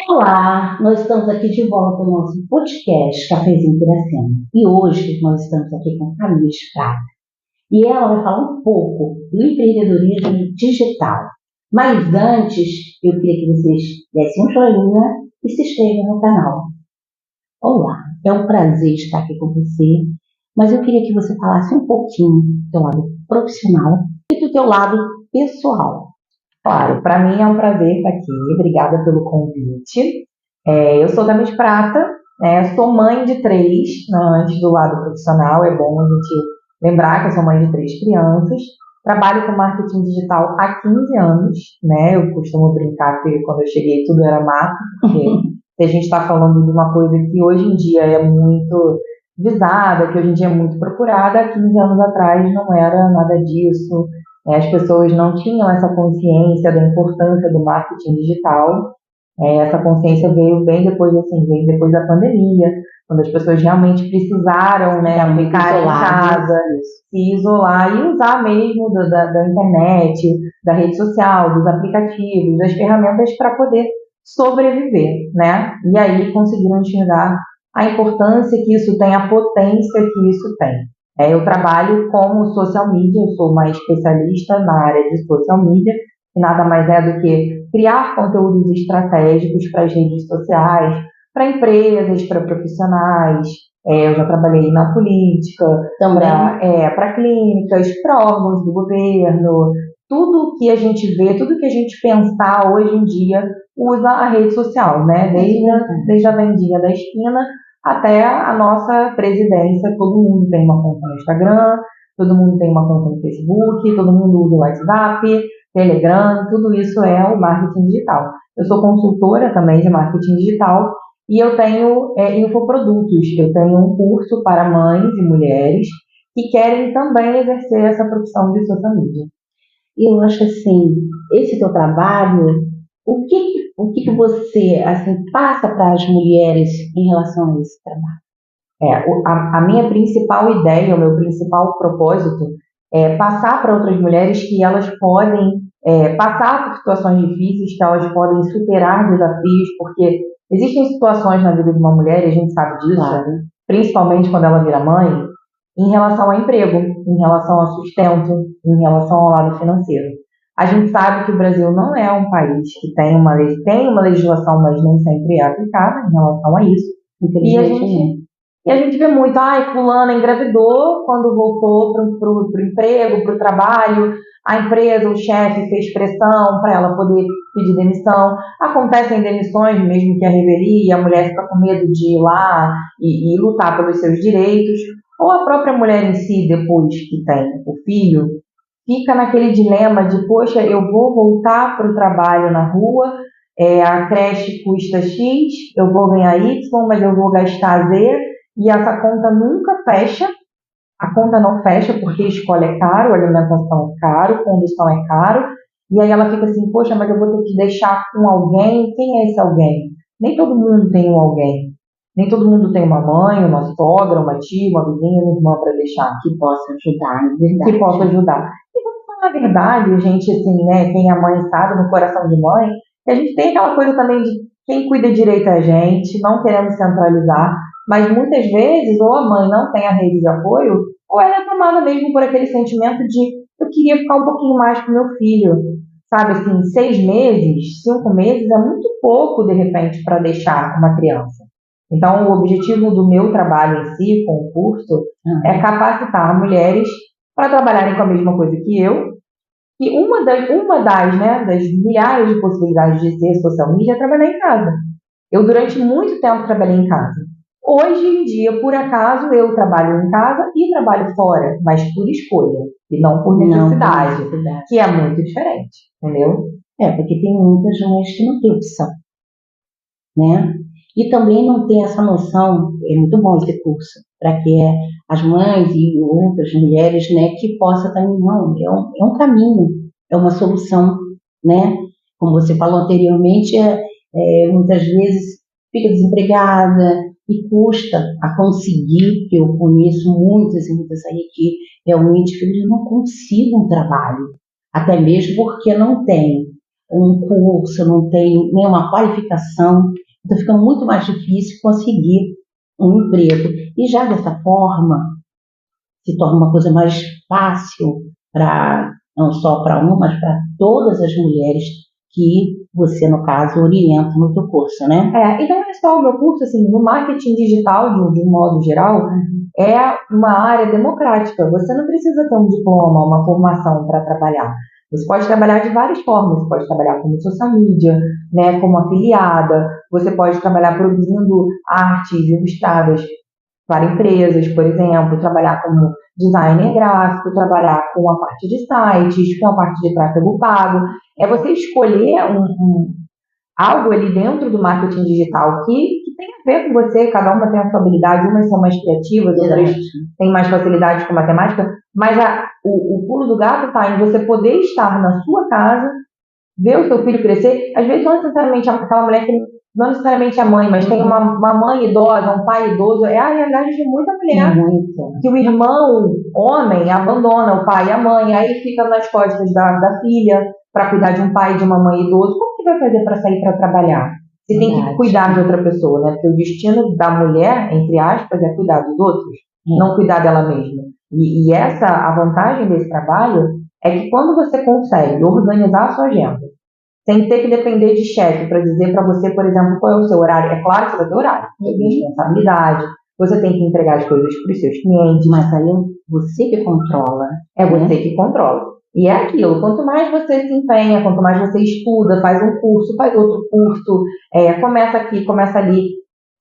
Olá, nós estamos aqui de volta ao nosso podcast Cafézinho Piracema. E hoje nós estamos aqui com a Camila Prata. E ela vai falar um pouco do empreendedorismo digital. Mas antes, eu queria que vocês dessem um joinha e se inscrevam no canal. Olá, é um prazer estar aqui com você. Mas eu queria que você falasse um pouquinho do teu lado profissional e do teu lado pessoal. Claro, para mim é um prazer estar aqui. Obrigada pelo convite. Eu sou da Miss Prata, sou mãe de 3, antes do lado profissional. É bom a gente lembrar que eu sou mãe de 3 crianças. Trabalho com marketing digital há 15 anos, né? Eu costumo brincar que quando eu cheguei tudo era mato, porque a gente está falando de uma coisa que hoje em dia é muito visada, que hoje em dia é muito procurada. Há 15 anos atrás não era nada disso. As pessoas não tinham essa consciência da importância do marketing digital. Essa consciência veio bem depois, veio depois da pandemia, quando as pessoas realmente precisaram, ficar em casa, se isolar e usar mesmo da internet, da rede social, dos aplicativos, das ferramentas para poder sobreviver, né? E aí conseguiram enxergar a importância que isso tem, a potência que isso tem. Eu trabalho como social media, eu sou uma especialista na área de social media, que nada mais é do que criar conteúdos estratégicos para as redes sociais, para empresas, para profissionais. Eu já trabalhei na política, para clínicas, para órgãos do governo. Tudo que a gente vê, tudo que a gente pensar hoje em dia usa a rede social, né? Desde a vendinha da esquina até a nossa presidência. Todo mundo tem uma conta no Instagram, todo mundo tem uma conta no Facebook, todo mundo usa o WhatsApp, Telegram, tudo isso é o marketing digital. Eu sou consultora também de marketing digital e eu tenho infoprodutos. Eu tenho um curso para mães e mulheres que querem também exercer essa profissão de social media. E eu acho assim, esse teu trabalho, o que você passa para as mulheres em relação a esse trabalho? A minha principal ideia, o meu principal propósito é passar para outras mulheres que elas podem passar por situações difíceis, que elas podem superar desafios, porque existem situações na vida de uma mulher, e a gente sabe disso, Claro. Principalmente quando ela vira mãe, em relação ao emprego, em relação ao sustento, em relação ao lado financeiro. A gente sabe que o Brasil não é um país que tem uma legislação, mas nem sempre é aplicada em relação a isso. E a gente vê muito, fulana engravidou quando voltou para o emprego, para o trabalho, a empresa, o chefe fez pressão para ela poder pedir demissão. Acontecem demissões, mesmo que a revelia, a mulher fica com medo de ir lá e lutar pelos seus direitos. Ou a própria mulher em si, depois que tem o filho, fica naquele dilema de, poxa, eu vou voltar para o trabalho na rua, a creche custa X, eu vou ganhar Y, mas eu vou gastar Z, e essa conta nunca fecha. A conta não fecha porque a escola é caro, a alimentação é caro, condução é caro, e aí ela fica assim, poxa, mas eu vou ter que deixar com alguém. Quem é esse alguém? Nem todo mundo tem um alguém. Nem todo mundo tem uma mãe, uma sogra, uma tia, uma vizinha, uma irmã para deixar. Que possa ajudar, na verdade. Que possa ajudar. E vamos falar a verdade, gente, assim, né? Quem é mãe sabe, no coração de mãe, que a gente tem aquela coisa também de quem cuida direito a gente, não queremos centralizar, mas muitas vezes ou a mãe não tem a rede de apoio, ou ela é tomada mesmo por aquele sentimento de eu queria ficar um pouquinho mais com meu filho. Sabe, assim, 6 meses, 5 meses é muito pouco, de repente, para deixar uma criança. Então, o objetivo do meu trabalho em si, com o curso, é capacitar mulheres para trabalharem com a mesma coisa que eu. E uma das milhares de possibilidades de ser social media é trabalhar em casa. Eu, durante muito tempo, trabalhei em casa. Hoje em dia, por acaso, eu trabalho em casa e trabalho fora, mas por escolha, e não por necessidade, que é muito diferente, entendeu? Porque tem muitas mães que não têm opção, né? E também não tem essa noção. É muito bom esse curso, para que as mães e outras mulheres, né, que possam também, não, é um caminho, é uma solução, né? Como você falou anteriormente, muitas vezes fica desempregada e custa a conseguir, que eu conheço muitas e muitas aí que realmente não consigam um trabalho, até mesmo porque não tem um curso, não tem nenhuma qualificação, então fica muito mais difícil conseguir um emprego. E já dessa forma, se torna uma coisa mais fácil para não só para uma, mas para todas as mulheres que você, no caso, orienta no teu curso, né? E não é só o meu curso, assim, no marketing digital, de um modo geral, é uma área democrática. Você não precisa ter um diploma, uma formação para trabalhar. Você pode trabalhar de várias formas. Você pode trabalhar como social media, né, como afiliada. Você pode trabalhar produzindo artes ilustradas para empresas, por exemplo, trabalhar como designer gráfico, trabalhar com a parte de sites, com a parte de tráfego pago. É você escolher algo ali dentro do marketing digital que tem a ver com você, cada uma tem a sua habilidade, umas são mais criativas, outras têm mais facilidade com matemática, mas o pulo do gato está em você poder estar na sua casa, ver o seu filho crescer, às vezes não necessariamente aquela mulher que não necessariamente a mãe, mas tem uma mãe idosa, um pai idoso, é a realidade de muita mulher, que o irmão, homem, abandona o pai e a mãe, aí fica nas costas da filha, para cuidar de um pai e de uma mãe idoso. Como que vai fazer para sair para trabalhar? Você tem que cuidar de outra pessoa, né? Porque o destino da mulher, entre aspas, é cuidar dos outros, não cuidar dela mesma. E essa, a vantagem desse trabalho é que quando você consegue organizar a sua agenda, sem ter que depender de chefe para dizer para você, por exemplo, qual é o seu horário. É claro que você vai ter horário, tem responsabilidade, você tem que entregar as coisas para os seus clientes, mas aí é você que controla. É você que controla. E é aquilo, quanto mais você se empenha, quanto mais você estuda, faz um curso, faz outro curso, começa aqui, começa ali,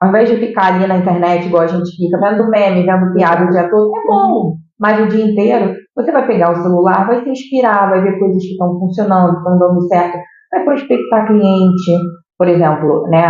ao invés de ficar ali na internet, igual a gente fica, vendo meme, vendo piada o dia todo, é bom, mas o dia inteiro você vai pegar o celular, vai se inspirar, vai ver coisas que estão funcionando, estão dando certo, vai prospectar cliente, por exemplo, né,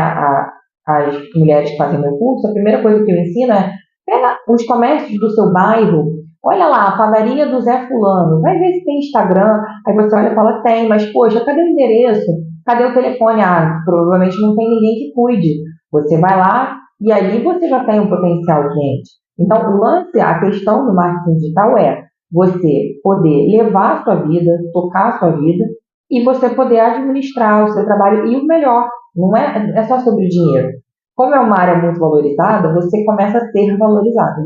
as mulheres que fazem meu curso, a primeira coisa que eu ensino é, pega os comércios do seu bairro, olha lá, a padaria do Zé Fulano, vai ver se tem Instagram, aí você olha e fala, tem, mas poxa, cadê o endereço? Cadê o telefone? Ah, provavelmente não tem ninguém que cuide. Você vai lá e ali você já tem um potencial cliente. Então, o lance, a questão do marketing digital é você poder levar a sua vida, tocar a sua vida e você poder administrar o seu trabalho. E o melhor, não é só sobre dinheiro. Como é uma área muito valorizada, você começa a ser valorizado.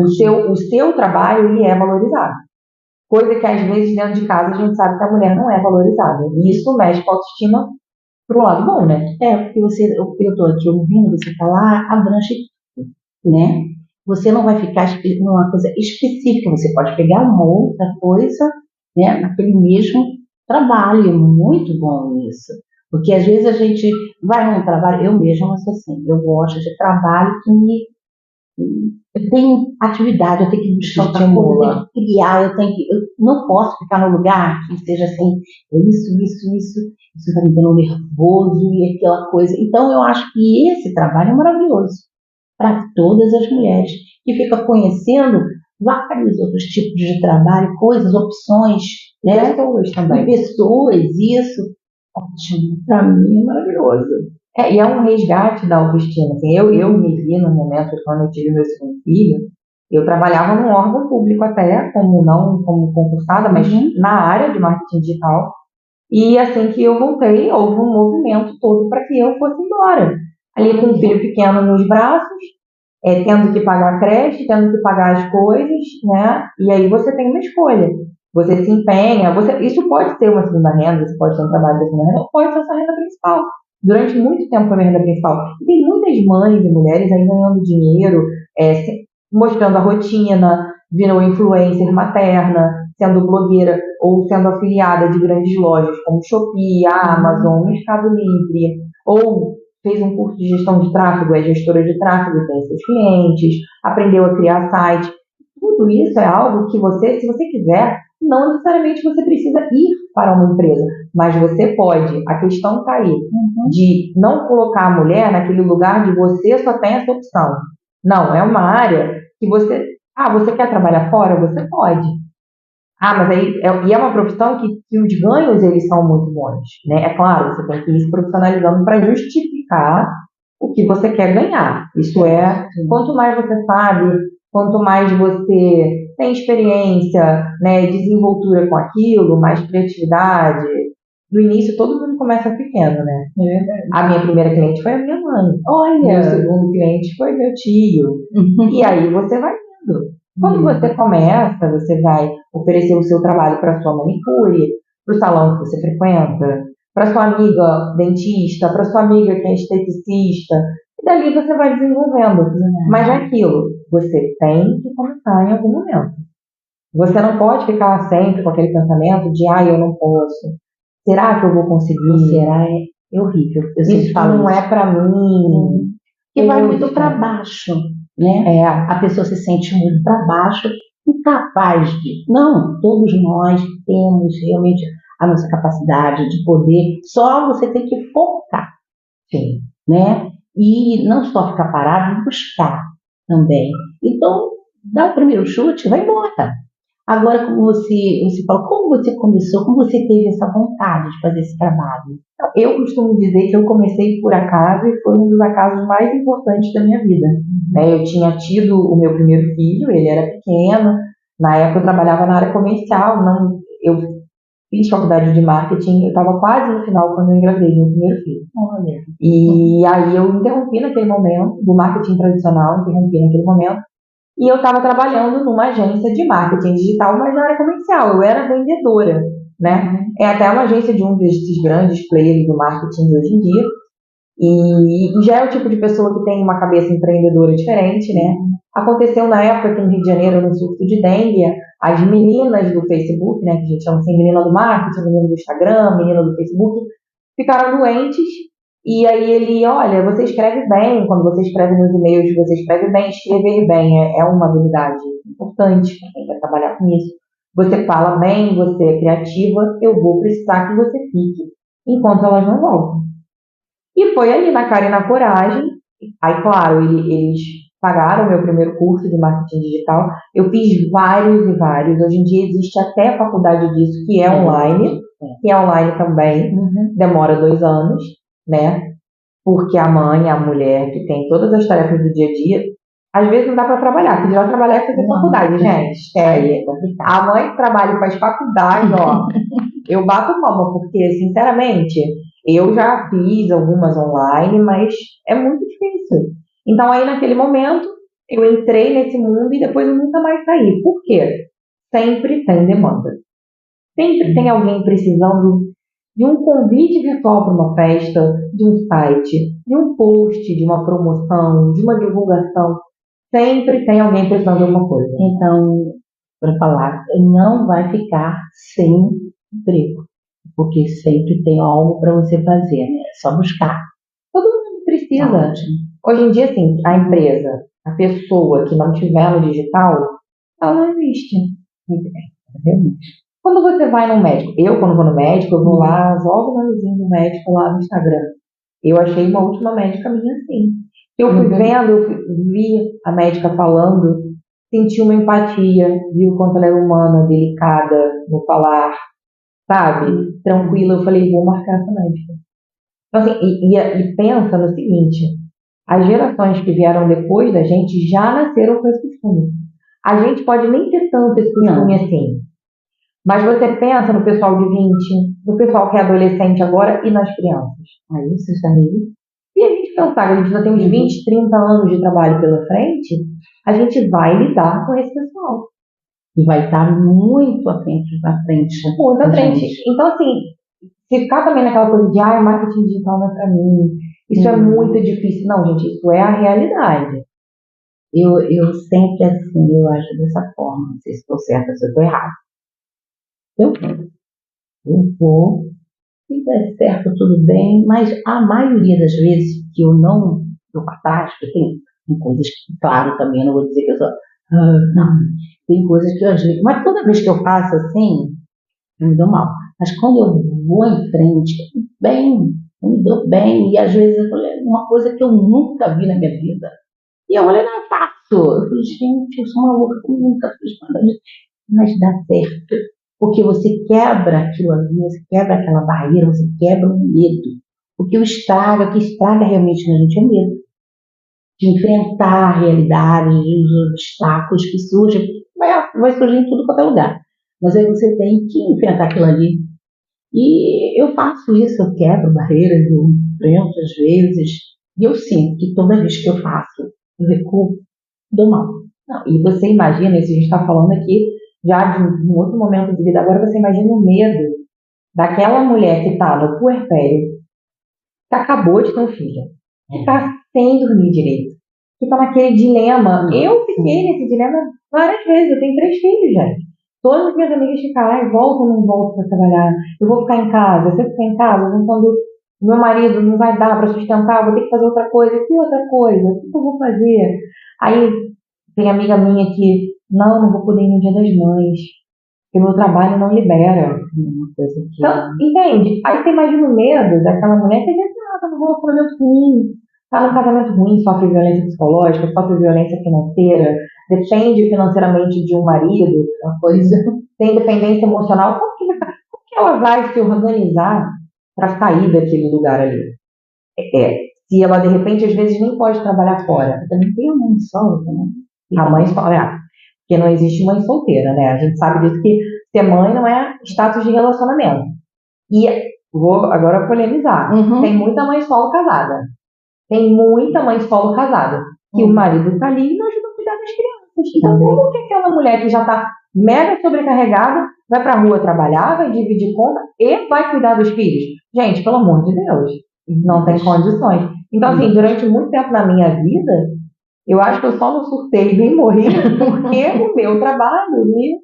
O seu trabalho, ele é valorizado. Coisa que, às vezes, dentro de casa, a gente sabe que a mulher não é valorizada. E isso mexe com a autoestima pro lado bom, né? Porque eu estou aqui ouvindo você falar, abrange tudo, né? Você não vai ficar numa coisa específica, você pode pegar uma outra coisa, né, naquele mesmo trabalho. É muito bom isso. Porque às vezes a gente vai num trabalho, eu mesma sou assim, eu gosto de trabalho eu tenho atividade, eu tenho que buscar outra coisa, eu tenho que criar, eu não posso ficar no lugar que seja assim, isso está me dando nervoso e aquela coisa. Então eu acho que esse trabalho é maravilhoso para todas as mulheres, que ficam conhecendo vários outros tipos de trabalho, coisas, opções, né? Pessoas também. Pessoas, isso. Ótimo, para mim é maravilhoso. E é um resgate da autoestima. Assim, eu me vi no momento quando eu tive meu segundo filho, eu trabalhava num órgão público até, não como concursada, mas na área de marketing digital. E assim que eu voltei, houve um movimento todo para que eu fosse embora. Ali com um filho pequeno nos braços, tendo que pagar a creche, tendo que pagar as coisas, né? E aí você tem uma escolha. Você se empenha, isso pode ser uma segunda renda, você pode ter um trabalho de segunda renda, ou pode ser a sua renda principal. Durante muito tempo foi a minha renda principal. E tem muitas mães e mulheres aí ganhando dinheiro, mostrando a rotina, virou influencer materna, sendo blogueira ou sendo afiliada de grandes lojas como Shopee, Amazon, Mercado Livre, ou fez um curso de gestão de tráfego, é gestora de tráfego, tem seus clientes, aprendeu a criar site. Tudo isso é algo que você, se você quiser, não necessariamente você precisa ir para uma empresa, mas você pode. A questão está aí, de não colocar a mulher naquele lugar de você só tem essa opção. Não, é uma área que você quer trabalhar fora? Você pode. Mas aí é uma profissão que os ganhos eles são muito bons, né? É claro, você tem que ir se profissionalizando para justificar o que você quer ganhar. Isso é, quanto mais você sabe, quanto mais você tem experiência, né, desenvoltura com aquilo, mais criatividade, no início todo mundo começa pequeno, né? A minha primeira cliente foi a minha mãe. Olha, Meu segundo cliente foi meu tio. E aí você vai indo. Quando você começa, você vai oferecer o seu trabalho para sua manicure, para o salão que você frequenta, para sua amiga dentista, para sua amiga que é esteticista. E dali você vai desenvolvendo. Mas é aquilo, você tem que começar em algum momento. Você não pode ficar sempre com aquele pensamento de, eu não posso. Será que eu vou conseguir? Será? É horrível. Eu sempre Isso falo não é para mim. que vai muito para baixo, né? A pessoa se sente muito para baixo, incapaz de. Não, todos nós temos realmente a nossa capacidade de poder, só você tem que focar, Sim. né? E não só ficar parado, e buscar também. Então, dá o primeiro chute, vai embora. Agora, como você fala, como você começou, como você teve essa vontade de fazer esse trabalho? Eu costumo dizer que eu comecei por acaso e foi um dos acasos mais importantes da minha vida. Eu tinha tido o meu primeiro filho, ele era pequeno, na época eu trabalhava na área comercial, eu fiz faculdade de marketing, eu estava quase no final quando eu engravidei meu primeiro filho. Olha. E aí eu interrompi naquele momento, do marketing tradicional, e eu estava trabalhando numa agência de marketing digital, mas na área comercial, eu era vendedora, né? É até uma agência de um desses grandes players do marketing de hoje em dia, e já é o tipo de pessoa que tem uma cabeça empreendedora diferente, né? Aconteceu na época que no Rio de Janeiro, no surto de dengue, as meninas do Facebook, né, que a gente chama assim, menina do marketing, menina do Instagram, menina do Facebook, ficaram doentes. E aí ele, olha, você escreve bem, quando você escreve nos e-mails, você escreve bem, escrever bem é uma habilidade importante para quem vai trabalhar com isso. Você fala bem, você é criativa, eu vou precisar que você fique enquanto elas não voltam. E foi ali na cara e na coragem. Aí, claro, eles pagaram o meu primeiro curso de marketing digital. Eu fiz vários e vários. Hoje em dia existe até faculdade disso, que é online. Que é online também. Demora 2 anos, né? Porque a mãe, a mulher, que tem todas as tarefas do dia a dia, às vezes não dá para trabalhar. Porque já trabalhar é fazer faculdade, gente. Aí é complicado. A mãe que trabalha e faz faculdade, ó. Eu bato palma, porque, sinceramente, eu já fiz algumas online, mas é muito difícil. Então, aí, naquele momento, eu entrei nesse mundo e depois eu nunca mais saí. Por quê? Sempre tem demanda. Sempre tem alguém precisando de um convite virtual para uma festa, de um site, de um post, de uma promoção, de uma divulgação. Sempre tem alguém precisando de alguma coisa. Então, para falar, não vai ficar sem emprego, porque sempre tem algo para você fazer, né? É só buscar. Todo mundo precisa. Hoje em dia, assim, a empresa, a pessoa que não tiver no digital, ela não existe. Realmente. Quando você vai no médico, quando vou no médico, eu vou lá, jogo o nomezinho do médico lá no Instagram. Eu achei uma última médica minha assim. Eu fui vendo, eu vi a médica falando, senti uma empatia, vi o quanto ela era humana, delicada no falar, sabe? Tranquila. Eu falei, vou marcar essa médica. Então, assim, e pensa no seguinte, as gerações que vieram depois da gente já nasceram com esse costume. A gente pode nem ter tanto esse costume assim, mas você pensa no pessoal de 20, no pessoal que é adolescente agora e nas crianças. Aí você está aí. E a gente pensar que a gente já tem uns 20, 30 anos de trabalho pela frente, a gente vai lidar com esse pessoal. E vai estar muito à frente. Muito à frente. Então, assim, se ficar também naquela coisa de, o marketing digital não é para mim, isso é muito difícil. Não, gente, isso é a realidade. Eu sempre, assim, eu acho dessa forma. Não sei se estou certa, se eu estou errada. Eu vou, se der certo, tudo bem, mas a maioria das vezes que eu não dou para trás, porque tem coisas que, claro, também eu não vou dizer que eu sou. Não, tem coisas que eu ajudo. Mas toda vez que eu faço assim, eu me dou mal. Mas quando eu vou em frente, eu me dou bem. E às vezes eu falo, é uma coisa que eu nunca vi na minha vida. E eu olho, eu não faço. Eu falo, gente, eu sou maluca, eu nunca fiz nada disso. Mas dá certo. Porque você quebra aquilo ali, você quebra aquela barreira, você quebra o medo. O que estraga realmente na gente é o medo. De enfrentar a realidade, os obstáculos que surgem. Vai surgir em tudo quanto é lugar. Mas aí você tem que enfrentar aquilo ali. E eu faço isso, eu quebro barreiras, eu enfrento às vezes, e eu sinto que toda vez que eu faço, eu recuo, dou mal. Não, e você imagina, isso a gente está falando aqui já de um outro momento de vida, agora você imagina o medo daquela mulher que está no puerpério, que acabou de ter um filho, que está sem dormir direito, que está naquele dilema. Eu fiquei nesse dilema várias vezes, eu tenho 3 filhos, gente. Todas as minhas amigas ficam, ai, volto ou não volto para trabalhar? Eu vou ficar em casa, você ficar em casa, quando meu marido não vai dar para sustentar, eu vou ter que fazer outra coisa. Que outra coisa? O que eu vou fazer? Aí tem amiga minha que, não vou poder ir no Dia das Mães, porque meu trabalho não libera. Uma coisa que... Então, entende? Aí você imagina o medo daquela mulher que está num relacionamento ruim, está num casamento ruim, sofre violência psicológica, sofre violência financeira, depende financeiramente de um marido, uma coisa, tem dependência emocional. Como que ela vai se organizar para sair daquele lugar ali? Se ela, de repente, às vezes nem pode trabalhar fora. Também tem uma mãe solo, né? A mãe solo, porque não existe mãe solteira, né? A gente sabe disso, que ser mãe não é status de relacionamento. E vou agora polemizar. Tem muita mãe solo casada. Tem muita mãe solo casada. Que o marido está ali e não ajuda a cuidar das crianças. Então, como que aquela mulher que já está mega sobrecarregada vai para a rua trabalhar, vai dividir conta e vai cuidar dos filhos? Gente, pelo amor de Deus, não tem condições. Então, assim, durante muito tempo na minha vida, eu acho que eu só não surtei e nem morri porque o meu trabalho me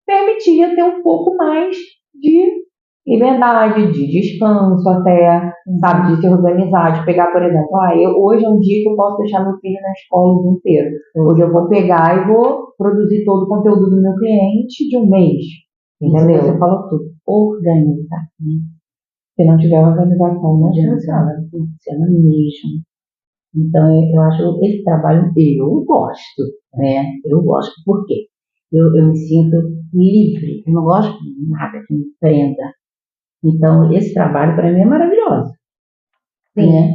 permitia ter um pouco mais de liberdade, de descanso até, sabe, de se organizar, de pegar, por exemplo, hoje é um dia que eu posso deixar meu filho na escola o dia inteiro. Hoje eu vou pegar e vou produzir todo o conteúdo do meu cliente de um mês. Entendeu? Você falou tudo. Organizar. Se não tiver organização, não funciona mesmo. Então, eu acho esse trabalho, eu gosto, né? Eu gosto, por quê? Eu me sinto livre, eu não gosto de nada que me prenda. Então, esse trabalho para mim é maravilhoso. Sim. Né?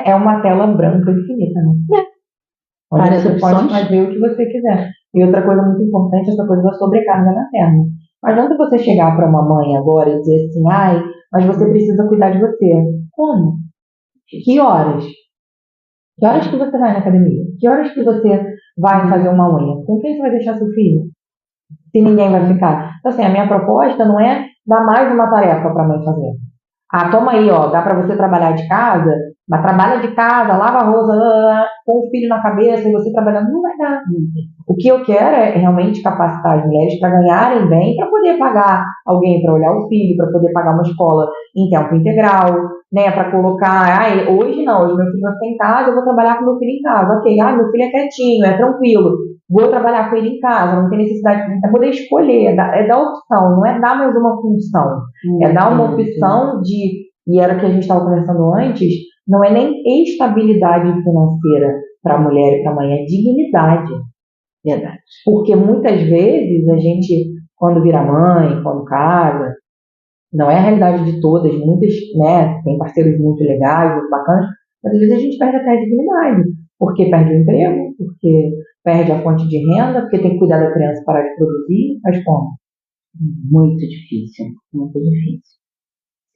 É uma tela branca infinita, né? Onde você pode fazer o que você quiser. E outra coisa muito importante é essa coisa da sobrecarga materna. Não adianta você chegar para uma mãe agora e dizer assim, mas você precisa cuidar de você. Como? Que horas? Que horas que você vai na academia? Que horas que você vai fazer uma unha? Com quem você vai deixar seu filho? Se ninguém vai ficar. Então, assim, a minha proposta não é dar mais uma tarefa para a mãe fazer. Toma aí, dá para você trabalhar de casa, mas trabalha de casa, lava a louça, com o filho na cabeça e você trabalhando, não vai dar. O que eu quero é realmente capacitar as mulheres para ganharem bem, para poder pagar alguém para olhar o filho, para poder pagar uma escola em tempo integral, né, para colocar, hoje não, hoje meu filho vai ficar em casa, eu vou trabalhar com meu filho em casa, ok, meu filho é quietinho, é tranquilo, vou trabalhar com ele em casa, não tem necessidade, é poder escolher, é dar opção, não é dar mais uma função, é dar uma opção e era o que a gente estava conversando antes, não é nem estabilidade financeira para a mulher e para a mãe, é dignidade. Verdade. Porque muitas vezes a gente, quando vira mãe, quando casa, não é a realidade de todas, muitas, né, tem parceiros muito legais, muito bacanas, mas às vezes a gente perde até a dignidade, porque perde o emprego, porque perde a fonte de renda, porque tem que cuidar da criança parar de produzir, mas como? Muito difícil, muito difícil.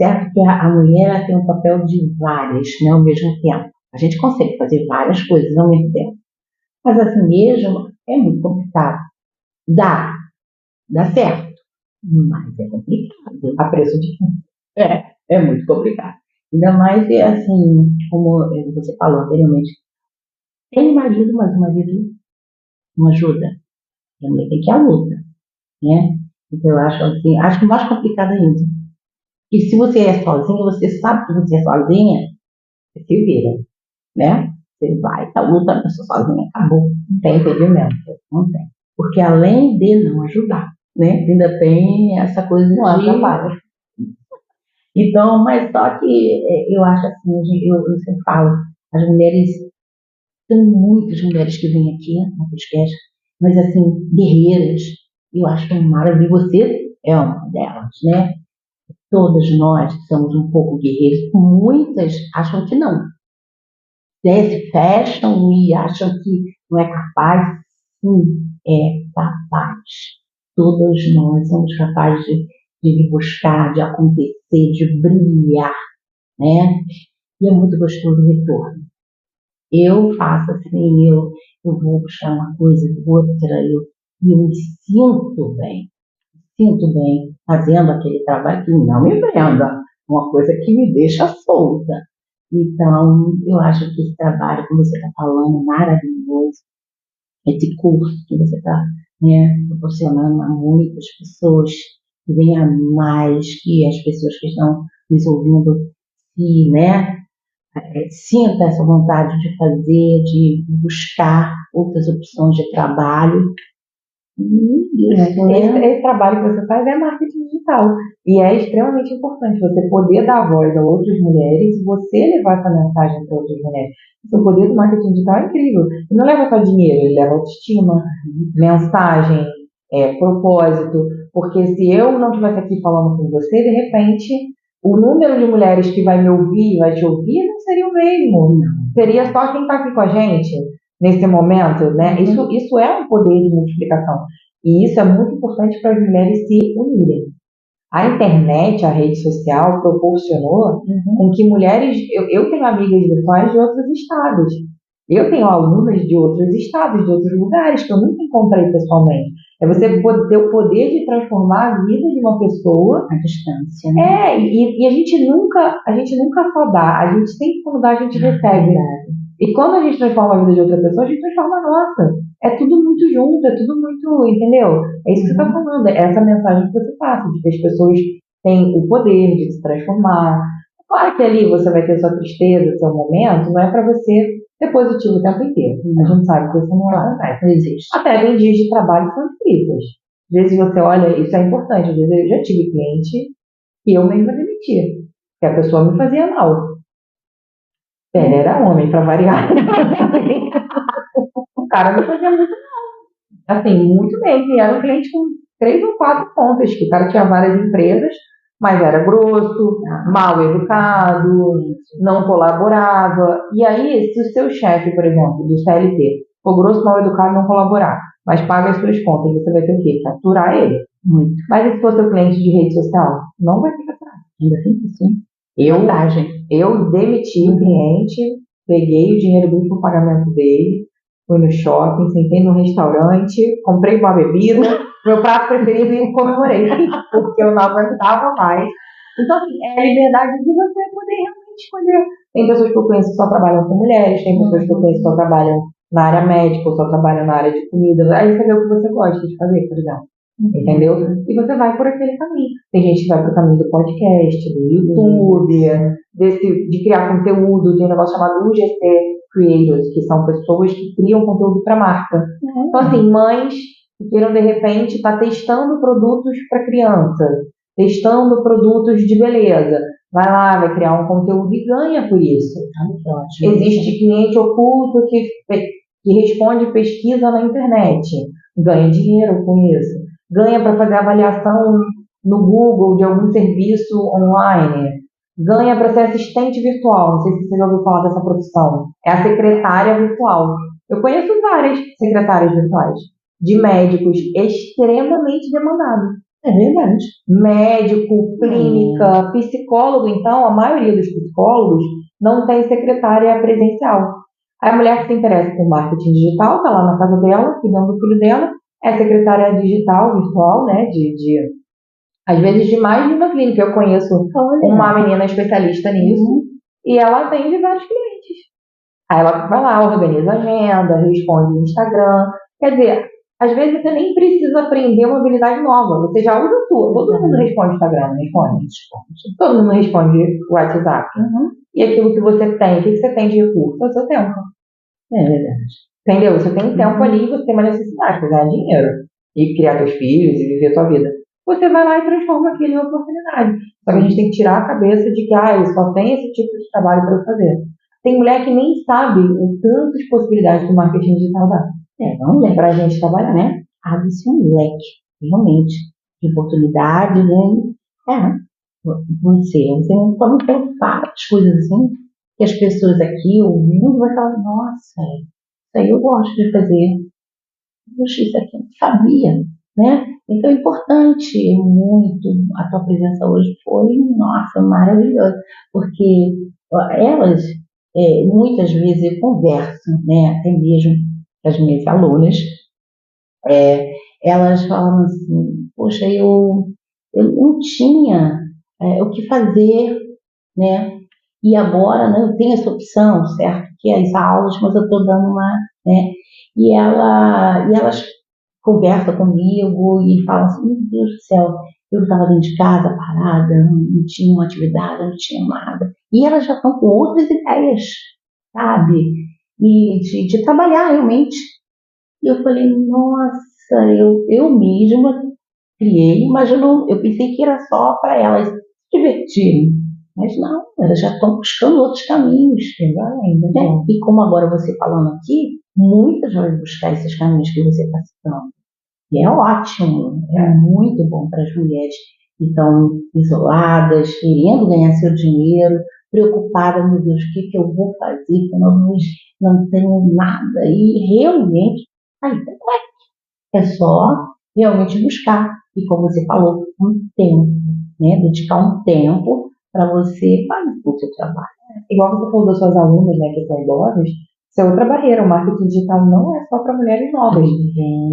Certo que a mulher ela tem um papel de várias, né, ao mesmo tempo. A gente consegue fazer várias coisas ao mesmo tempo. Mas assim mesmo é muito complicado. Dá certo, mas é complicado. A preço de quê? É muito complicado. Ainda mais assim, como você falou anteriormente, tem marido, mas o marido não ajuda. A mulher tem que ir à luta, né? Então eu acho que mais complicado ainda. E se você é sozinha, você sabe que você é sozinha, você se vira, né? Você vai, tá lutando, eu sou sozinha, acabou. Não tem impedimento, não tem. Porque além de não ajudar, né? Ainda tem essa coisa de atrapalha. Então, mas só que eu acho assim, eu sempre falo, as mulheres, tem muitas mulheres que vêm aqui no podcast, mas assim, guerreiras, eu acho maravilhoso. Você é uma delas, né? Todas nós somos um pouco guerreiras, muitas acham que não. Se fecham e acham que não é capaz. Sim, é capaz. Todas nós somos capazes de buscar, de acontecer, aparecer, de brilhar, né? E é muito gostoso o retorno. Eu faço assim, eu vou buscar uma coisa, outra, e eu me sinto bem fazendo aquele trabalho que não me prenda, uma coisa que me deixa solta. Então, eu acho que esse trabalho, como você está falando, maravilhoso, esse curso que você está, né, proporcionando a muitas pessoas, que venha mais, que as pessoas que estão nos ouvindo se, né, sinta essa vontade de fazer, de buscar outras opções de trabalho. Esse trabalho que você faz é marketing digital. E é extremamente importante você poder dar voz a outras mulheres, você levar essa mensagem para outras mulheres. O poder do marketing digital é incrível. Ele não leva só dinheiro, ele leva autoestima, mensagem, propósito. Porque se eu não estivesse aqui falando com você, de repente, o número de mulheres que vai me ouvir, vai te ouvir, não seria o mesmo. Seria só quem está aqui com a gente nesse momento, né? Isso é um poder de multiplicação. E isso é muito importante para as mulheres se unirem. A internet, a rede social, proporcionou com que mulheres... Eu tenho amigas virtuais de outros estados. Eu tenho alunas de outros estados, de outros lugares, que eu nunca encontrei pessoalmente. É você ter o poder de transformar a vida de uma pessoa à distância. Né? E a gente nunca só dá. A gente sempre, quando dá, a gente recebe. E quando a gente transforma a vida de outra pessoa, a gente transforma a nossa. É tudo muito junto, é tudo muito, entendeu? É isso que você está falando, é essa mensagem que você passa, de que as pessoas têm o poder de se transformar. Claro que ali você vai ter sua tristeza, seu momento, não é para você ser positivo o tempo inteiro. A gente sabe que isso não acontece, não existe. Até tem dias de trabalho que são difíceis. Às vezes você olha, isso é importante, às vezes eu já tive cliente que eu mesma demiti, que a pessoa me fazia mal. Ele era homem, para variar. O cara me fazia muito mal. Assim, muito bem. E era um cliente com 3 ou 4 contas, que o cara tinha várias empresas, mas era grosso, mal educado, não colaborava. E aí, se o seu chefe, por exemplo, do CLT, for grosso, mal educado, não colaborar, mas paga as suas contas, você vai ter o quê? Capturar ele. Muito. Mas e se for seu cliente de rede social? Não vai ter capturar. Ainda tem isso, sim. Eu demiti o cliente, peguei o dinheiro do último pagamento dele, fui no shopping, sentei no restaurante, comprei uma bebida, meu prato preferido e comemorei, porque eu não aguentava mais. Então, assim, é a liberdade de você poder realmente escolher. Tem pessoas que eu conheço que só trabalham com mulheres, tem pessoas que eu conheço que só trabalham na área médica, ou só trabalham na área de comida. Aí você vê o que você gosta de fazer, por exemplo. Entendeu? E você vai por aquele caminho. Tem gente que vai pro caminho do podcast, do YouTube, de criar conteúdo. Tem um negócio chamado UGC Creators, que são pessoas que criam conteúdo para marca. Então, assim, mães que queiram, de repente, estar testando produtos para criança, testando produtos de beleza. Vai lá, vai criar um conteúdo e ganha por isso. Existe cliente oculto que responde pesquisa na internet. Ganha dinheiro com isso. Ganha para fazer avaliação no Google de algum serviço online. Ganha para ser assistente virtual. Não sei se você já ouviu falar dessa profissão. É a secretária virtual. Eu conheço várias secretárias virtuais de médicos extremamente demandados. É verdade. Médico, clínica, psicólogo. Então, a maioria dos psicólogos não tem secretária presencial. Aí a mulher que se interessa por marketing digital está lá na casa dela, cuidando do filho dela, é secretária digital, virtual, né? Às vezes de mais de uma clínica. Eu conheço uma menina especialista nisso e ela atende vários clientes. Aí ela vai lá, organiza a agenda, responde no Instagram. Quer dizer, às vezes você nem precisa aprender uma habilidade nova, você já usa a sua. Todo mundo responde Instagram, não responde? Todo mundo responde o WhatsApp. E aquilo que você tem, o que você tem de recurso? É o seu tempo. É verdade. Entendeu? Você tem tempo ali, você tem uma necessidade de ganhar dinheiro e criar seus filhos e viver a sua vida. Você vai lá e transforma aquilo em oportunidade. Só que a gente tem que tirar a cabeça de que eu só tem esse tipo de trabalho para eu fazer. Tem mulher que nem sabe o tanto de possibilidades que o marketing digital dá. Vamos para a gente trabalhar, né? Abre-se um leque, realmente, de oportunidade, né? Você quando pensar as coisas assim, que as pessoas aqui ouvindo vai falar, nossa, isso aí eu gosto de fazer. Poxa, isso aqui eu não sabia. né? Então é importante muito, a tua presença hoje foi, nossa, maravilhosa, porque elas, muitas vezes eu converso, né, até mesmo com as minhas alunas, é, elas falam assim, poxa, eu não tinha o que fazer, né? E agora, né, eu tenho essa opção, certo? Que é as aulas, mas eu estou dando uma, né? E elas conversam comigo e falam assim, meu Deus do céu, eu estava dentro de casa parada, não tinha uma atividade, não tinha nada. E elas já estão com outras ideias, sabe? E de trabalhar realmente. E eu falei, nossa, eu mesma criei, mas eu pensei que era só para elas se divertirem. Mas não, elas já estão buscando outros caminhos. Ainda, Né? E como agora você falando aqui, muitas vão buscar esses caminhos que você está citando. E é ótimo, é muito bom para as mulheres que estão isoladas, querendo ganhar seu dinheiro, preocupadas, meu Deus, o que eu vou fazer, que eu não tenho nada. E realmente, aí é só realmente buscar. E como você falou, um tempo, né? Dedicar um tempo para você fazer o seu trabalho. Igual você falou das suas alunas, né, que são idosas, isso é outra barreira. O marketing digital não é só para mulheres novas.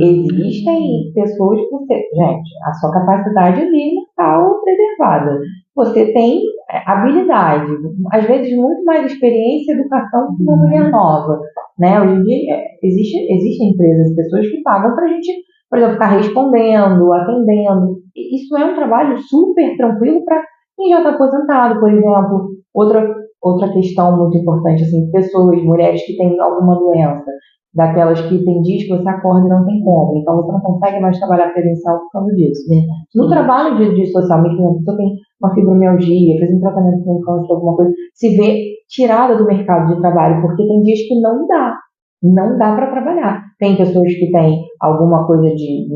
Existem pessoas que você... Gente, a sua capacidade ali está preservada. Você tem habilidade, às vezes muito mais experiência e educação que uma mulher nova. Né? Hoje em dia, existem empresas, pessoas que pagam para a gente, por exemplo, ficar respondendo, atendendo. Isso é um trabalho super tranquilo para quem já está aposentado, por exemplo. Outra questão muito importante, assim, pessoas, mulheres que têm alguma doença, daquelas que tem dias que você acorda e não tem como, então você não consegue mais trabalhar presencial por causa disso. No trabalho de social media, a pessoa tem uma fibromialgia, fez um tratamento com câncer, alguma coisa, se vê tirada do mercado de trabalho, porque tem dias que não dá para trabalhar. Tem pessoas que têm alguma coisa de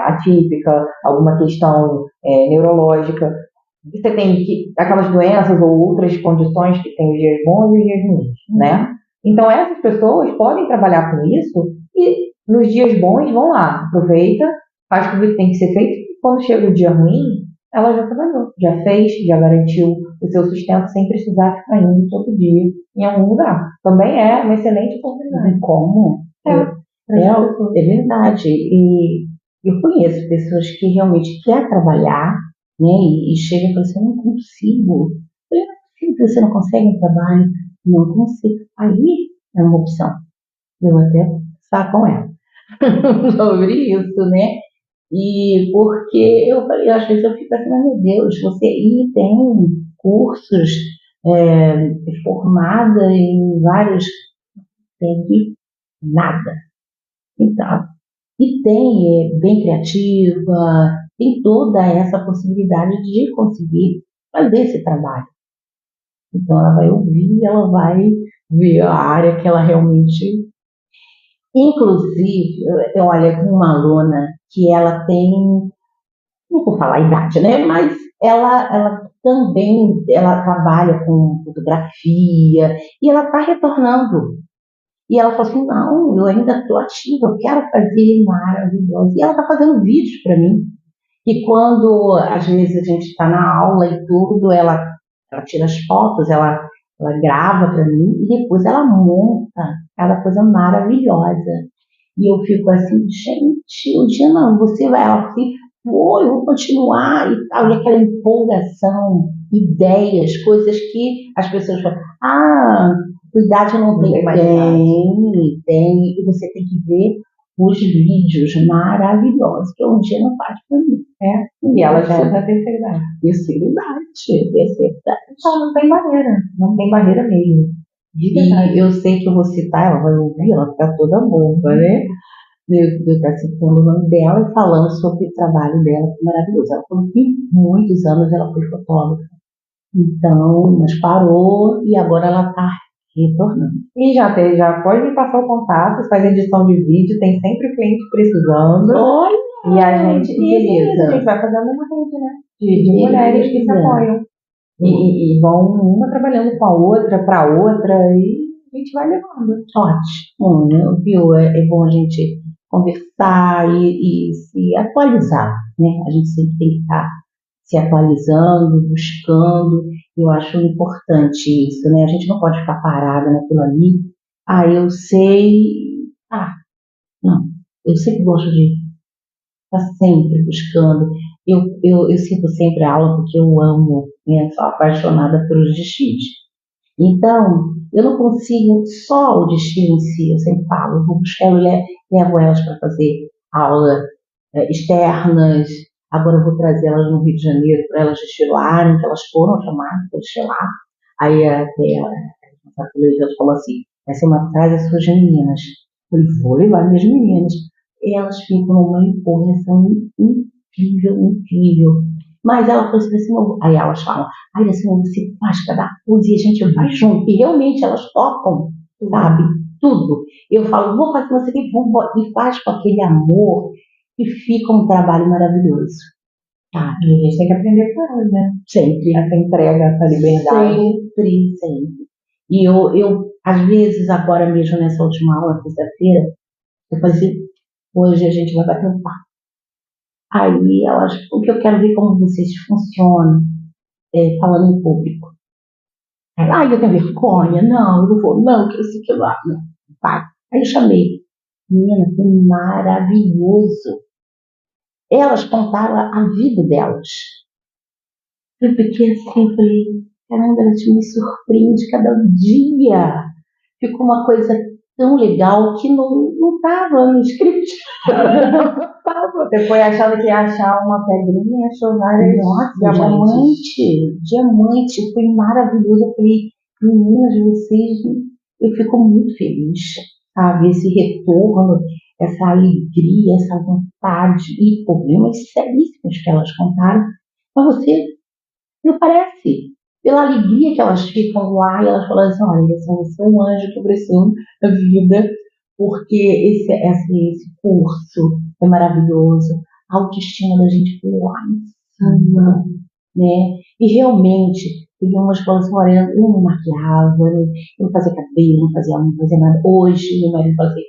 atípica, alguma questão neurológica. Você tem aquelas doenças ou outras condições que tem os dias bons e os dias ruins, né? Então, essas pessoas podem trabalhar com isso e nos dias bons vão lá, aproveita, faz tudo o que tem que ser feito e quando chega o dia ruim, ela já trabalhou, já fez, já garantiu o seu sustento sem precisar ficar indo todo dia em algum lugar. Também é uma excelente oportunidade. Como? É verdade. E eu conheço pessoas que realmente querem trabalhar, né? E chega e fala assim, eu não consigo. Eu não consigo, você não consegue um trabalho? Não consigo. Aí é uma opção. Eu até conversar com ela sobre isso, né? E porque às vezes eu fico assim, meu Deus, você tem cursos formada em vários, tem que nada. Então, e tem, bem criativa, tem toda essa possibilidade de conseguir fazer esse trabalho. Então, ela vai ouvir, ela vai ver a área que ela realmente. Inclusive, olha, com uma aluna que ela tem, não vou falar a idade, né? Mas ela também, ela trabalha com fotografia e ela está retornando. E ela falou assim, não, eu ainda estou ativa, eu quero fazer maravilhoso. E ela está fazendo vídeos para mim. E quando, às vezes, a gente está na aula e tudo, ela tira as fotos, ela grava para mim e depois ela monta cada coisa maravilhosa. E eu fico assim, gente, o dia não, você vai, ela assim, pô, eu vou continuar e tal, e aquela empolgação, ideias, coisas que as pessoas falam, idade não tem, tem, e você tem que ver os vídeos maravilhosos, que um dia não faz para mim. E ela já é da terceira idade. Terceira idade. Então não tem barreira mesmo. E eu sei que eu vou citar, ela vai ouvir, ela fica toda boba, né? Eu estar citando o nome dela e falando sobre o trabalho dela, que é maravilhoso. Ela falou que muitos anos ela foi fotógrafa. Então, mas parou e agora ela está retornando. E já pode me passar o contato, faz edição de vídeo, tem sempre cliente precisando. Olha! E a gente vai fazendo uma rede, né? De mulheres que se apoiam. E vão uma trabalhando com a outra, para outra, e a gente vai levando. Ótimo, viu? É bom a gente conversar e se atualizar, né? A gente sempre tem que estar se atualizando, buscando. Eu acho importante isso, né? A gente não pode ficar parada naquilo ali. Eu sei. Ah, não. Eu sempre gosto de estar sempre buscando. Eu sinto sempre a aula porque eu amo, né? Sou apaixonada pelos desfiles. Então, eu não consigo só o desfile em si, eu sempre falo, eu vou buscar, levo elas para fazer aula externas, agora eu vou trazer elas no Rio de Janeiro para elas desfilarem, que elas foram chamadas para desfilar. Aí até a colega falou assim, essa semana traz as suas meninas. Eu falei, vou levar minhas meninas. E elas ficam numa empolgação incrível, incrível. Mas ela falou assim, aí elas falam, assim, você faz cada coisa e a gente vai junto. E realmente elas tocam, sabe? Tudo. Eu falo, vou fazer você que e faz com aquele amor e fica um trabalho maravilhoso. Tá? E a gente tem que aprender com elas, né? Sempre. Essa entrega, essa liberdade. Sempre. E eu, às vezes, agora mesmo nessa última aula, sexta-feira, eu falei, hoje a gente vai bater um papo. Aí elas, porque eu quero ver como vocês funcionam falando em público. Aí, eu tenho vergonha, não, eu não vou, não, que isso, que lá, não, vai. Aí eu chamei, menina, foi maravilhoso. Elas contaram a vida delas. Eu fiquei assim, falei, caramba, a gente me surpreende cada dia. Ficou uma coisa tão legal que não estava no script. Você foi achando que ia achar uma pedrinha e achou várias. Nossa, diamante, foi maravilhoso. Eu falei, meninas, vocês, eu fico muito feliz, sabe? Esse retorno, essa alegria, essa vontade e problemas seríssimos que elas contaram. Mas você não parece. Pela alegria que elas ficam lá, e elas falam assim, olha, você é um anjo que apareceu na vida, porque esse curso é maravilhoso, a autoestima da gente foi lá em cima, né? E realmente, teve umas que falaram assim, olha, eu não maquiava, eu não fazia cabelo, não fazia nada. Hoje, meu marido fala assim,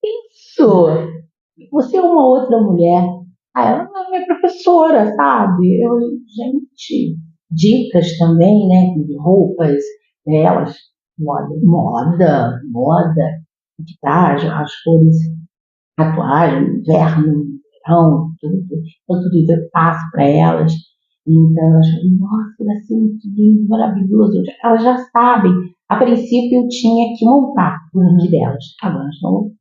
isso, você é uma outra mulher. Ela não é minha professora, sabe? Gente, dicas também, né? De roupas delas, moda, maquiagem, as cores, tatuagem, inverno, verão, tudo. Então, tudo isso eu passo para elas. Então, elas falam, nossa, vai ser muito lindo, maravilhoso. Elas já sabem. A princípio, eu tinha que montar o look delas. Agora, elas estão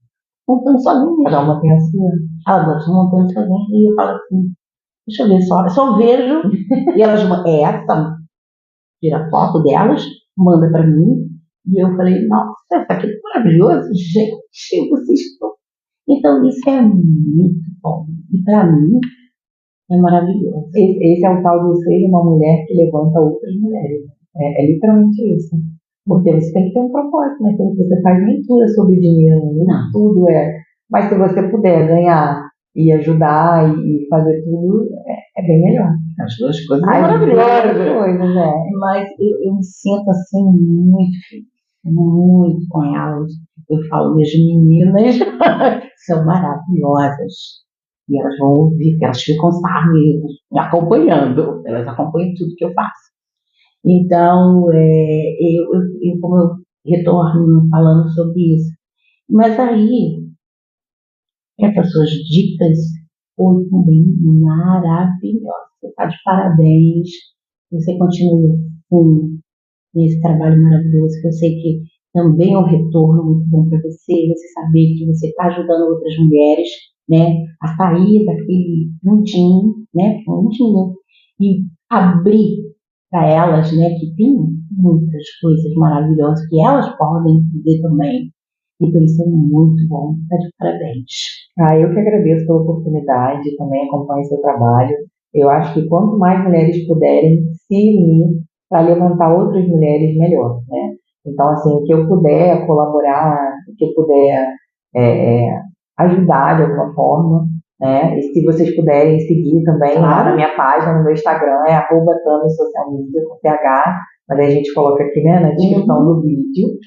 montando sozinhas. Cada uma tem a sua. Elas estão montando sozinhas. E eu falo assim, deixa eu ver só. Eu só vejo. E elas, essa, tira foto delas, manda para mim. E eu falei, nossa, isso aqui é maravilhoso. Gente, vocês estão. Então, isso é muito bom. E para mim, é maravilhoso. Esse é o tal do ser uma mulher que levanta outras mulheres. É literalmente isso. Porque você tem que ter um propósito, né? Quando você faz leitura sobre o dinheiro, Não. tudo é. Mas se você puder ganhar e ajudar e fazer tudo, é bem melhor. As duas coisas As maravilhosas. duas coisas, né? Mas eu me sinto assim muito feliz, muito com elas. Eu falo, minhas meninas são maravilhosas. E elas vão ouvir, porque elas ficam, sabe, me acompanhando. Elas acompanham tudo que eu faço. Então, como eu retorno falando sobre isso. Mas aí, essas suas dicas foram também maravilhosas. Você está de parabéns. Você continua com esse trabalho maravilhoso, que eu sei que também é um retorno muito bom para você saber que você está ajudando outras mulheres, né, a sair daquele mundinho, né, e abrir para elas, né, que tem muitas coisas maravilhosas que elas podem fazer também. Então isso é muito bom, está de parabéns. Eu que agradeço pela oportunidade, também acompanho seu trabalho. Eu acho que quanto mais mulheres puderem se unir para levantar outras mulheres, melhor, né? Então, assim, o que eu puder colaborar, o que eu puder ajudar de alguma forma, né? E se vocês puderem seguir também lá na minha página, no meu Instagram, é @tami_social_media com PH, mas aí a gente coloca aqui, né, na descrição do vídeo.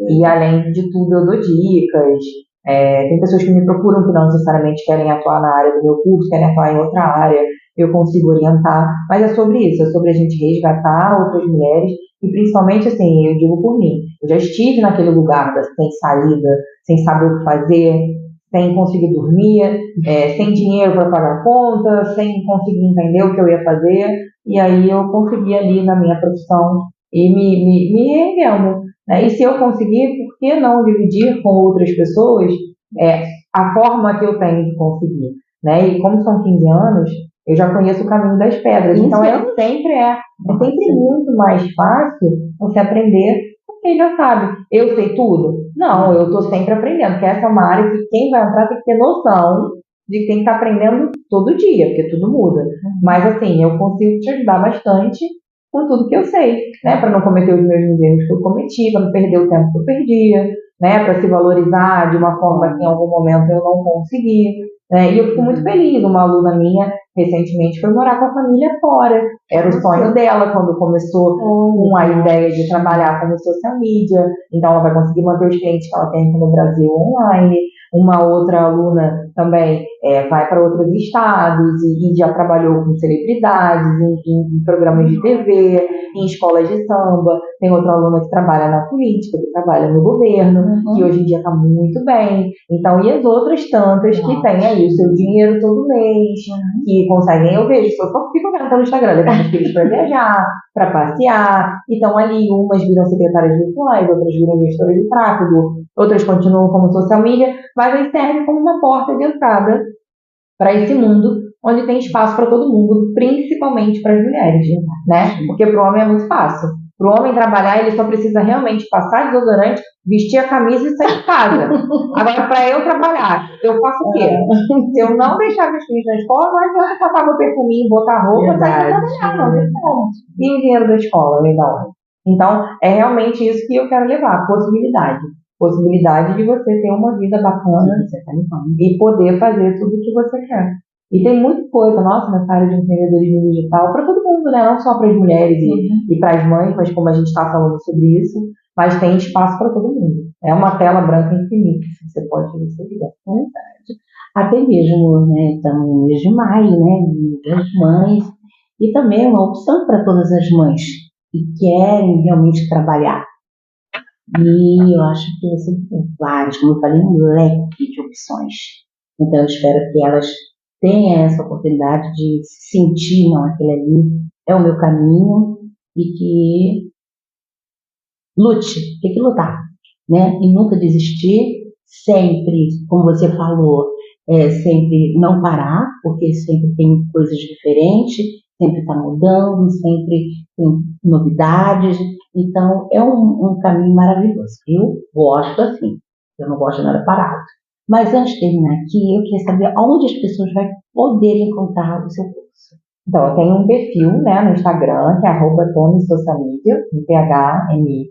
E além de tudo, eu dou dicas, Tem pessoas que me procuram que não necessariamente querem atuar na área do meu curso, querem atuar em outra área, eu consigo orientar, mas é sobre isso, é sobre a gente resgatar outras mulheres e principalmente, assim, eu digo por mim, eu já estive naquele lugar sem saída, sem saber o que fazer, sem conseguir dormir, sem dinheiro para pagar a conta, sem conseguir entender o que eu ia fazer, e aí eu consegui ali na minha profissão e me erguendo, né? E se eu conseguir, por que não dividir com outras pessoas a forma que eu tenho de conseguir, né? E como são 15 anos, eu já conheço o caminho das pedras, então é sempre muito mais fácil você aprender porque já sabe, eu sei tudo? Não, eu estou sempre aprendendo, porque essa é uma área que quem vai entrar tem que ter noção de que tem que estar aprendendo todo dia, porque tudo muda. Mas assim, eu consigo te ajudar bastante com tudo que eu sei, né? Para não cometer os mesmos erros que eu cometi, para não perder o tempo que eu perdia, né? Para se valorizar de uma forma que em algum momento eu não consegui. Né? E eu fico muito feliz. Uma aluna minha recentemente foi morar com a família fora. Era o sonho dela quando começou com a ideia de trabalhar como social media. Então ela vai conseguir manter os clientes que ela tem aqui no Brasil online. Uma outra aluna também vai para outros estados e já trabalhou com celebridades, em programas de TV, em escolas de samba. Tem outra aluna que trabalha na política, que trabalha no governo, que hoje em dia está muito bem. Então, e as outras tantas que têm aí o seu dinheiro todo mês, que conseguem, eu vejo, só fico vendo pelo Instagram, levando os filhos para viajar, para passear, e estão ali, umas viram secretárias virtuais, outras viram gestoras de tráfego, outras continuam como social media, mas aí serve como uma porta de entrada para esse mundo onde tem espaço para todo mundo, principalmente para as mulheres, né? Porque para o homem é muito fácil. Para o homem trabalhar, ele só precisa realmente passar desodorante, vestir a camisa e sair de casa. Agora, para eu trabalhar, eu faço o quê? Se eu não deixar meus filhos na escola, não adianta passar meu perfuminho, botar roupa, sair para trabalhar, não tem como. E o dinheiro da escola, vem da onde? Então, é realmente isso que eu quero levar, possibilidade de você ter uma vida bacana e poder fazer tudo o que você quer. E tem muita coisa, nossa, nessa área de empreendedorismo digital, para todo mundo, né? Não só para as mulheres e para as mães, mas como a gente está falando sobre isso, mas tem espaço para todo mundo. É uma tela branca infinita, você pode fazer o que você quiser. Verdade. Até mesmo, né, estamos no mês de maio, né, das mães, e também é uma opção para todas as mães que querem realmente trabalhar. E eu acho que você tem vários, como eu falei, um leque de opções. Então, eu espero que elas tenham essa oportunidade de se sentir, não, aquele ali é o meu caminho, e que lute, tem que lutar, né? E nunca desistir, sempre, como você falou, sempre não parar, porque sempre tem coisas diferentes, sempre está mudando, sempre tem novidades. Então, é um caminho maravilhoso. Eu gosto assim, eu não gosto de nada parado. Mas antes de terminar aqui, eu queria saber onde as pessoas vão poder encontrar o seu curso. Então, eu tenho um perfil, né, no Instagram, que é @TonySocialMedia, com THMY.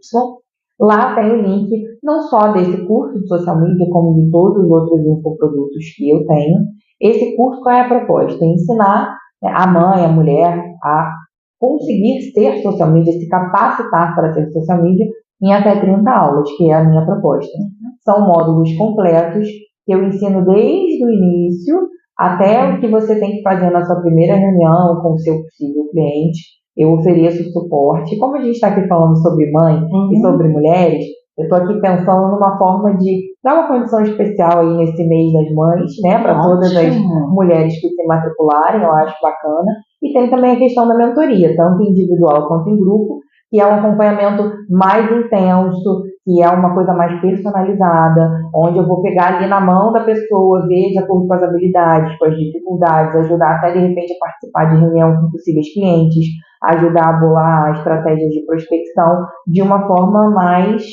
Lá tem o link não só desse curso de social media, como de todos os outros infoprodutos que eu tenho. Esse curso, qual é a proposta? É ensinar, né, a mãe, a mulher, a conseguir ser social media, se capacitar para ser social media em até 30 aulas, que é a minha proposta. São módulos completos que eu ensino desde o início até o que você tem que fazer na sua primeira reunião com o seu possível cliente. Eu ofereço suporte. Como a gente está aqui falando sobre mãe e sobre mulheres, eu estou aqui pensando numa forma de dar uma condição especial aí nesse mês das mães, né, para todas as mulheres que se matricularem, eu acho bacana. E tem também a questão da mentoria, tanto individual quanto em grupo, que é um acompanhamento mais intenso, que é uma coisa mais personalizada, onde eu vou pegar ali na mão da pessoa, ver de acordo com as habilidades, com as dificuldades, ajudar até de repente a participar de reunião com possíveis clientes, ajudar a bolar estratégias de prospecção de uma forma mais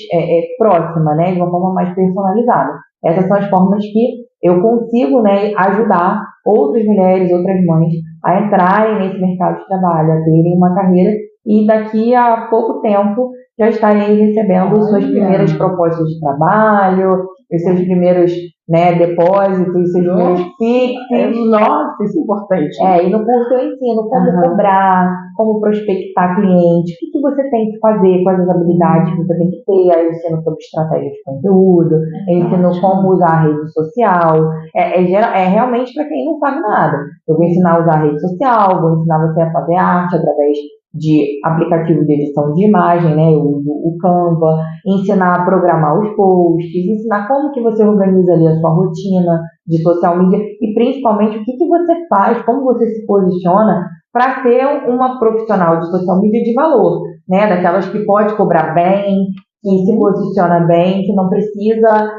próxima, né, de uma forma mais personalizada. Essas são as formas que eu consigo, né, ajudar outras mulheres, outras mães a entrarem nesse mercado de trabalho, a terem uma carreira e daqui a pouco tempo já estarei recebendo suas primeiras propostas de trabalho, os seus primeiros, né, depósitos, os seus primeiros Pix. Nossa, isso é importante. E no curso eu ensino como cobrar, como prospectar cliente, o que você tem que fazer, quais as habilidades que você tem que ter. Aí eu ensino sobre estratégia de conteúdo, eu ensino como usar a rede social. É realmente para quem não sabe nada. Eu vou ensinar a usar a rede social, vou ensinar você a fazer arte através de aplicativo de edição de imagem, né? Eu uso o Canva, ensinar a programar os posts, ensinar como que você organiza ali a sua rotina de social media e principalmente o que você faz, como você se posiciona para ser uma profissional de social media de valor, né? Daquelas que pode cobrar bem, que se posiciona bem, que não precisa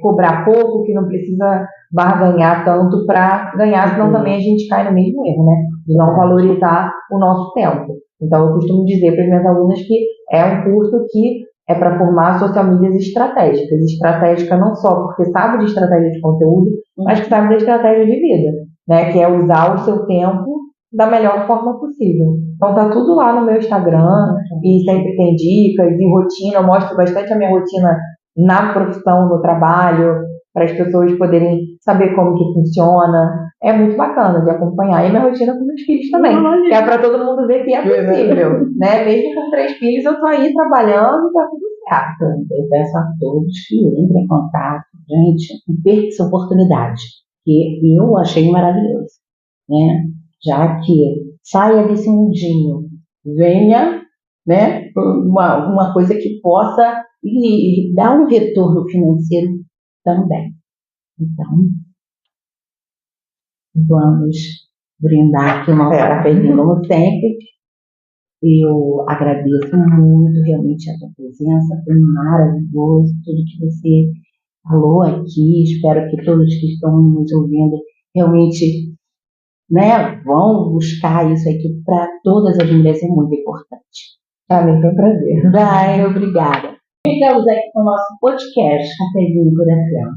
cobrar pouco, que não precisa barganhar tanto para ganhar, senão também a gente cai no mesmo erro, né? De não valorizar o nosso tempo. Então, eu costumo dizer para as minhas alunas que é um curso que é para formar social medias estratégicas. Estratégica não só porque sabe de estratégia de conteúdo, mas que sabe da estratégia de vida, né? Que é usar o seu tempo da melhor forma possível. Então, tá tudo lá no meu Instagram e sempre tem dicas e rotina. Eu mostro bastante a minha rotina na profissão, no trabalho, para as pessoas poderem saber como que funciona. É muito bacana de acompanhar. E minha rotina com meus filhos também. Que é para todo mundo ver que é possível. Né? Mesmo com 3 filhos, eu tô aí trabalhando e tá tudo certo. Eu peço a todos que entrem em contato. Gente, não perca essa oportunidade, que eu achei maravilhoso. Né? Já que saia desse mundinho, venha, né, uma coisa que possa e dar um retorno financeiro também. Então, vamos brindar aqui o nosso cafezinho como sempre. Eu agradeço muito realmente a sua presença, foi maravilhoso tudo que você falou aqui. Espero que todos que estão nos ouvindo realmente, né, vão buscar isso aqui para todas as mulheres, é muito importante. Para mim foi um prazer. Obrigada. Ficamos aqui com o nosso podcast Cafezinho no Coração.